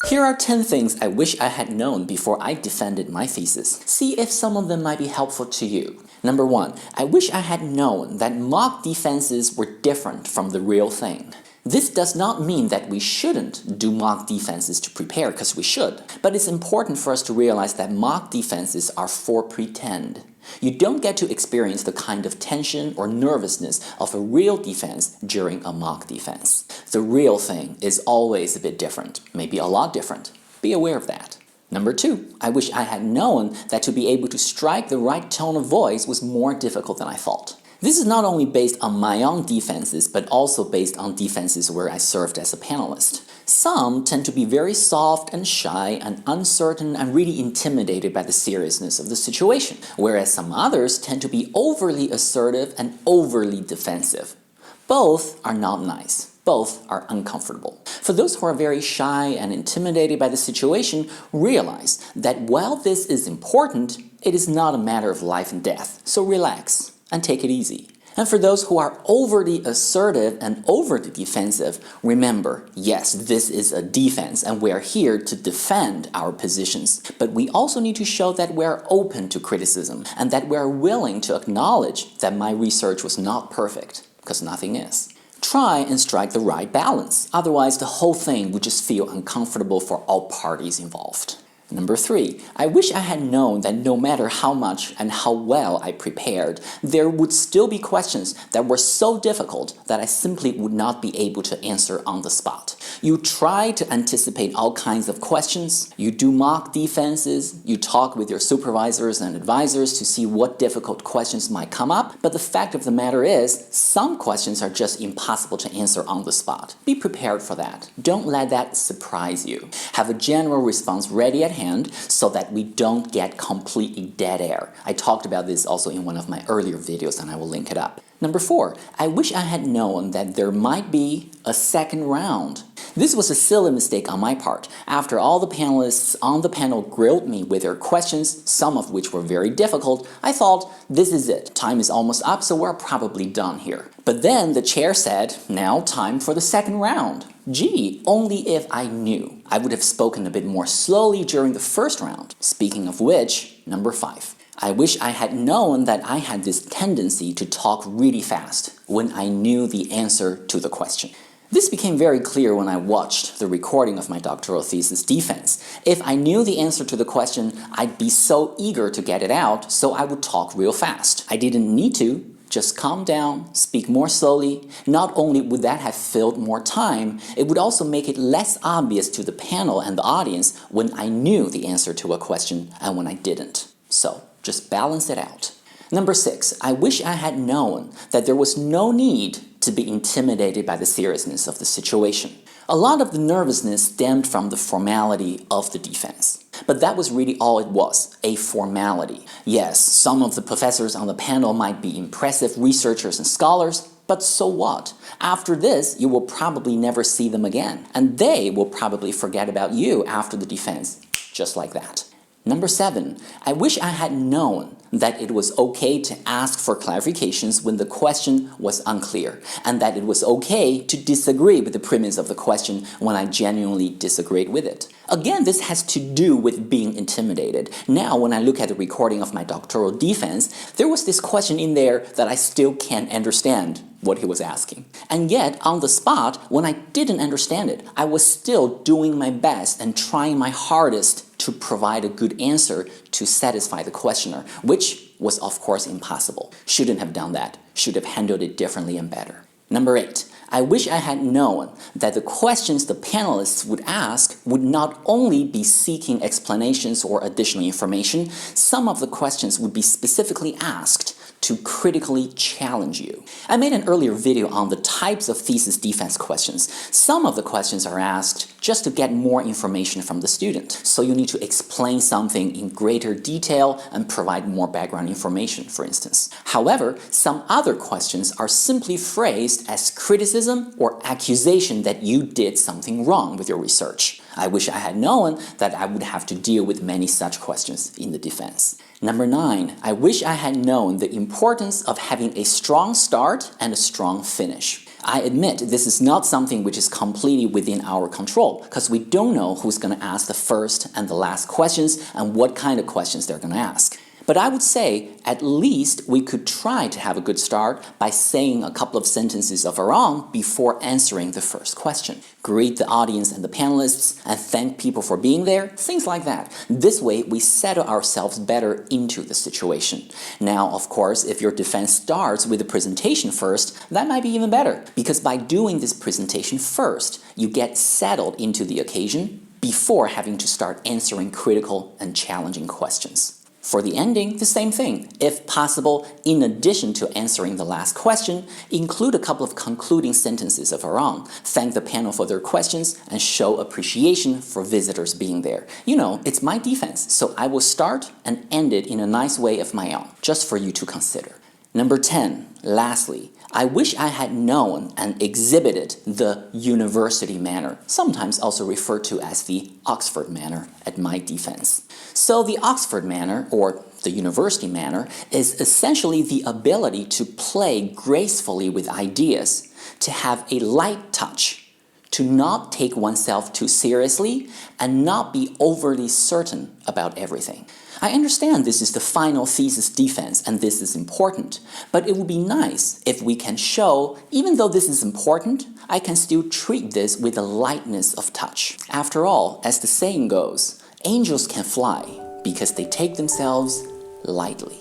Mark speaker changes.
Speaker 1: Here are 10 things I wish I had known before I defended my thesis. See if some of them might be helpful to you. Number 1. I wish I had known that mock defenses were different from the real thing. This does not mean that we shouldn't do mock defenses to prepare, because we should. But it's important for us to realize that mock defenses are for pretend. You don't get to experience the kind of tension or nervousness of a real defense during a mock defense. The real thing is always a bit different, maybe a lot different. Be aware of that. Number 2, I wish I had known that to be able to strike the right tone of voice was more difficult than I thought. This is not only based on my own defenses, but also based on defenses where I served as a panelist. Some tend to be very soft and shy and uncertain and really intimidated by the seriousness of the situation, whereas some others tend to be overly assertive and overly defensive. Both are not nice. Both are uncomfortable. For those who are very shy and intimidated by the situation, realize that while this is important, it is not a matter of life and death. So relax and take it easy. And for those who are overly assertive and overly defensive, remember, yes, this is a defense and we are here to defend our positions. But we also need to show that we are open to criticism and that we are willing to acknowledge that my research was not perfect, because nothing is. Try and strike the right balance, otherwise the whole thing would just feel uncomfortable for all parties involved. Number 3, I wish I had known that no matter how much and how well I prepared, there would still be questions that were so difficult that I simply would not be able to answer on the spot. You try to anticipate all kinds of questions, you do mock defenses, you talk with your supervisors and advisors to see what difficult questions might come up, but the fact of the matter is, some questions are just impossible to answer on the spot. Be prepared for that. Don't let that surprise you. Have a general response ready at hand so that we don't get completely dead air. I talked about this also in one of my earlier videos and I will link it up. Number 4, I wish I had known that there might be a second round. This was a silly mistake on my part. After all the panelists on the panel grilled me with their questions, some of which were very difficult, I thought, this is it. Time is almost up, so we're probably done here. But then the chair said, now time for the second round. Gee, only if I knew. I would have spoken a bit more slowly during the first round. Speaking of which, number 5. I wish I had known that I had this tendency to talk really fast when I knew the answer to the question. This became very clear when I watched the recording of my doctoral thesis defense. If I knew the answer to the question, I'd be so eager to get it out, so I would talk real fast. I didn't need to. Just calm down, speak more slowly. Not only would that have filled more time, it would also make it less obvious to the panel and the audience when I knew the answer to a question and when I didn't. So, just balance it out. Number 6, I wish I had known that there was no need to be intimidated by the seriousness of the situation. A lot of the nervousness stemmed from the formality of the defense. But that was really all it was, a formality. Yes, some of the professors on the panel might be impressive researchers and scholars, but so what? After this, you will probably never see them again, and they will probably forget about you after the defense, just like that. Number 7, I wish I had known that it was okay to ask for clarifications when the question was unclear, and that it was okay to disagree with the premise of the question when I genuinely disagreed with it. Again, this has to do with being intimidated. Now, when I look at the recording of my doctoral defense, there was this question in there that I still can't understand what he was asking. And yet, on the spot, when I didn't understand it, I was still doing my best and trying my hardest to provide a good answer to satisfy the questioner, which was of course impossible. Shouldn't have done that. Should have handled it differently and better. Number 8, I wish I had known that the questions the panelists would ask would not only be seeking explanations or additional information, some of the questions would be specifically asked to critically challenge you. I made an earlier video on the types of thesis defense questions. Some of the questions are asked just to get more information from the student. So you need to explain something in greater detail and provide more background information, for instance. However, some other questions are simply phrased as criticism or accusation that you did something wrong with your research. I wish I had known that I would have to deal with many such questions in the defense. Number 9, I wish I had known the importance of having a strong start and a strong finish. I admit this is not something which is completely within our control, because we don't know who's going to ask the first and the last questions and what kind of questions they're going to ask. But I would say at least we could try to have a good start by saying a couple of sentences of our own before answering the first question. Greet the audience and the panelists and thank people for being there, things like that. This way we settle ourselves better into the situation. Now, of course, if your defense starts with the presentation first, that might be even better, because by doing this presentation first, you get settled into the occasion before having to start answering critical and challenging questions. For the ending, the same thing. If possible, in addition to answering the last question, include a couple of concluding sentences of our own. Thank the panel for their questions and show appreciation for visitors being there. You know, it's my defense, so I will start and end it in a nice way of my own, just for you to consider. Number 10, lastly, I wish I had known and exhibited the university manner, sometimes also referred to as the Oxford manner at my defense. So the Oxford manner, or the university manner, is essentially the ability to play gracefully with ideas, to have a light touch, to not take oneself too seriously, and not be overly certain about everything. I understand this is the final thesis defense and this is important, but it would be nice if we can show, even though this is important, I can still treat this with a lightness of touch. After all, as the saying goes, angels can fly because they take themselves lightly.